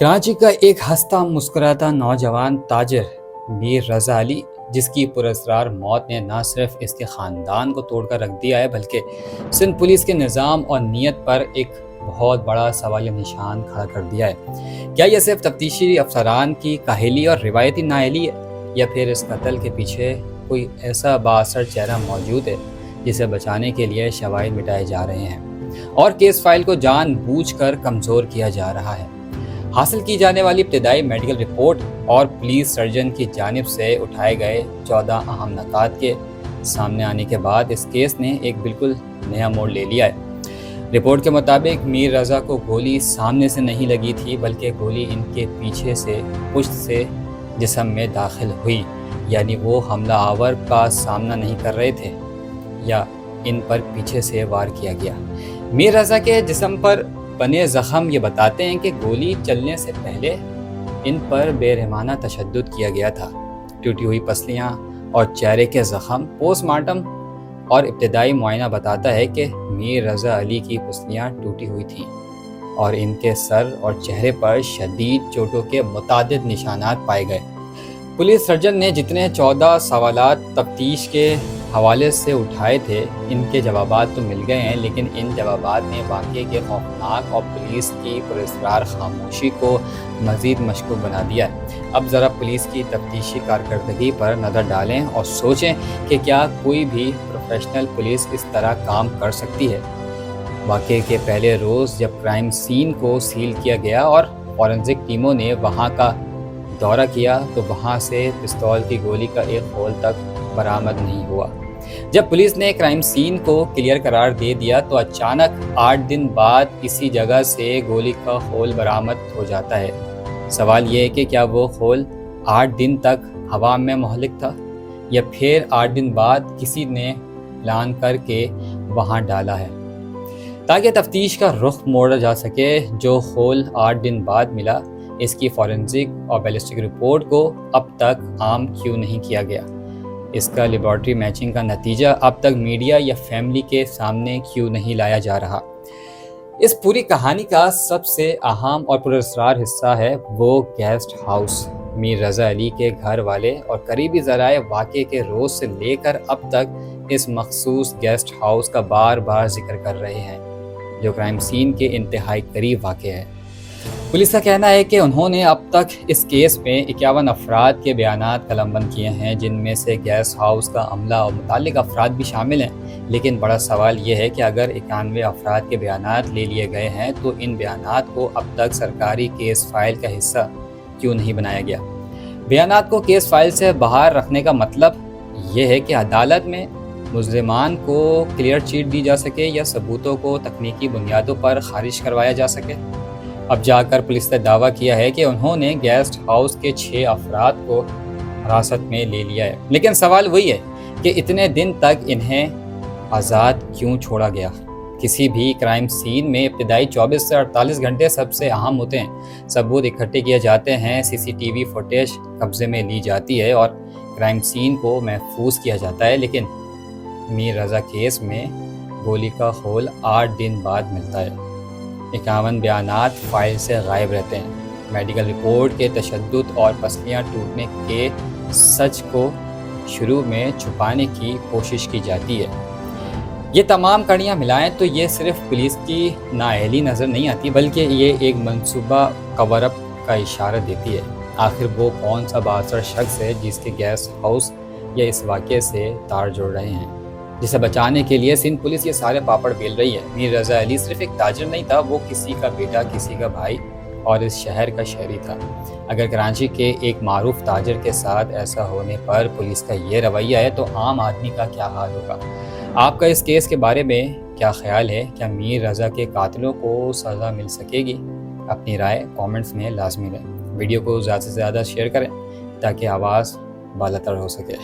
کراچی کا ایک ہنستا مسکراتا نوجوان تاجر میر رضا علی، جس کی پراسرار موت نے نہ صرف اس کے خاندان کو توڑ کر رکھ دیا ہے بلکہ سندھ پولیس کے نظام اور نیت پر ایک بہت بڑا سوالیہ نشان کھڑا کر دیا ہے۔ کیا یہ صرف تفتیشی افسران کی کاہلی اور روایتی نااہلی ہے، یا پھر اس قتل کے پیچھے کوئی ایسا بااثر چہرہ موجود ہے جسے بچانے کے لیے شواہد مٹائے جا رہے ہیں اور کیس فائل کو جان بوجھ کر کمزور کیا جا رہا ہے؟ حاصل کی جانے والی ابتدائی میڈیکل رپورٹ اور پولیس سرجن کی جانب سے اٹھائے گئے 14 اہم نکات کے سامنے آنے کے بعد اس کیس نے ایک بالکل نیا موڑ لے لیا ہے۔ رپورٹ کے مطابق میر رضا کو گولی سامنے سے نہیں لگی تھی، بلکہ گولی ان کے پیچھے سے پشت سے جسم میں داخل ہوئی، یعنی وہ حملہ آور کا سامنا نہیں کر رہے تھے یا ان پر پیچھے سے وار کیا گیا۔ میر رضا کے جسم پر بنے زخم یہ بتاتے ہیں کہ گولی چلنے سے پہلے ان پر بے رحمانہ تشدد کیا گیا تھا۔ ٹوٹی ہوئی پسلیاں اور چہرے کے زخم۔ پوسٹ مارٹم اور ابتدائی معائنہ بتاتا ہے کہ میر رضا علی کی پسلیاں ٹوٹی ہوئی تھیں اور ان کے سر اور چہرے پر شدید چوٹوں کے متعدد نشانات پائے گئے۔ پولیس سرجن نے جتنے 14 سوالات تفتیش کے حوالے سے اٹھائے تھے، ان کے جوابات تو مل گئے ہیں، لیکن ان جوابات نے واقعے کے خوفناک اور پولیس کی پراسرار خاموشی کو مزید مشکوک بنا دیا ہے۔ اب ذرا پولیس کی تفتیشی کارکردگی پر نظر ڈالیں اور سوچیں کہ کیا کوئی بھی پروفیشنل پولیس اس طرح کام کر سکتی ہے؟ واقعے کے پہلے روز جب کرائم سین کو سیل کیا گیا اور فورنزک ٹیموں نے وہاں کا دورہ کیا تو وہاں سے پستول کی گولی کا ایک خول تک برآمد نہیں ہوا۔ جب پولیس نے کرائم سین کو کلیئر قرار دے دیا تو اچانک 8 دن بعد اسی جگہ سے گولی کا خول برآمد ہو جاتا ہے۔ سوال یہ ہے کہ کیا وہ خول 8 دن تک ہوا میں مہلک تھا، یا پھر 8 دن بعد کسی نے پلان کر کے وہاں ڈالا ہے تاکہ تفتیش کا رخ موڑا جا سکے؟ جو خول 8 دن بعد ملا، اس کی فورنزک اور بیلسٹک رپورٹ کو اب تک عام کیوں نہیں کیا گیا؟ اس کا لیبارٹری میچنگ کا نتیجہ اب تک میڈیا یا فیملی کے سامنے کیوں نہیں لایا جا رہا؟ اس پوری کہانی کا سب سے اہم اور پراسرار حصہ ہے وہ گیسٹ ہاؤس۔ میر رضا علی کے گھر والے اور قریبی ذرائع واقعے کے روز سے لے کر اب تک اس مخصوص گیسٹ ہاؤس کا بار بار ذکر کر رہے ہیں، جو کرائم سین کے انتہائی قریب واقع ہے۔ پولیس کا کہنا ہے کہ انہوں نے اب تک اس کیس میں 51 افراد کے بیانات قلمبند کیے ہیں، جن میں سے گیسٹ ہاؤس کا عملہ اور متعلق افراد بھی شامل ہیں۔ لیکن بڑا سوال یہ ہے کہ اگر 91 افراد کے بیانات لے لیے گئے ہیں تو ان بیانات کو اب تک سرکاری کیس فائل کا حصہ کیوں نہیں بنایا گیا؟ بیانات کو کیس فائل سے باہر رکھنے کا مطلب یہ ہے کہ عدالت میں ملزمان کو کلیئر چیٹ دی جا سکے یا ثبوتوں کو تکنیکی بنیادوں پر خارج کروایا جا سکے۔ اب جا کر پولیس نے دعویٰ کیا ہے کہ انہوں نے گیسٹ ہاؤس کے 6 افراد کو حراست میں لے لیا ہے، لیکن سوال وہی ہے کہ اتنے دن تک انہیں آزاد کیوں چھوڑا گیا؟ کسی بھی کرائم سین میں ابتدائی 24 سے 48 گھنٹے سب سے اہم ہوتے ہیں۔ ثبوت اکٹھے کیے جاتے ہیں، CCTV فوٹیج قبضے میں لی جاتی ہے اور کرائم سین کو محفوظ کیا جاتا ہے، لیکن میر رضا کیس میں گولی کا خول 8 دن بعد ملتا ہے۔ 51 بیانات فائل سے غائب رہتے ہیں۔ میڈیکل رپورٹ کے تشدد اور پسلیاں ٹوٹنے کے سچ کو شروع میں چھپانے کی کوشش کی جاتی ہے۔ یہ تمام کڑیاں ملائیں تو یہ صرف پولیس کی نااہلی نظر نہیں آتی، بلکہ یہ ایک منصوبہ کور اپ کا اشارہ دیتی ہے۔ آخر وہ کون سا بااثر شخص ہے جس کے گیسٹ ہاؤس یا اس واقعے سے تار جوڑ رہے ہیں، جسے بچانے کے لیے سندھ پولیس یہ سارے پاپڑ بیل رہی ہے؟ میر رضا علی صرف ایک تاجر نہیں تھا، وہ کسی کا بیٹا، کسی کا بھائی اور اس شہر کا شہری تھا۔ اگر کراچی کے ایک معروف تاجر کے ساتھ ایسا ہونے پر پولیس کا یہ رویہ ہے تو عام آدمی کا کیا حال ہوگا؟ آپ کا اس کیس کے بارے میں کیا خیال ہے؟ کیا میر رضا کے قاتلوں کو سزا مل سکے گی؟ اپنی رائے کامنٹس میں لازمی دیں۔ ویڈیو کو زیادہ سے زیادہ شیئر کریں تاکہ آواز بالاتر ہو سکے۔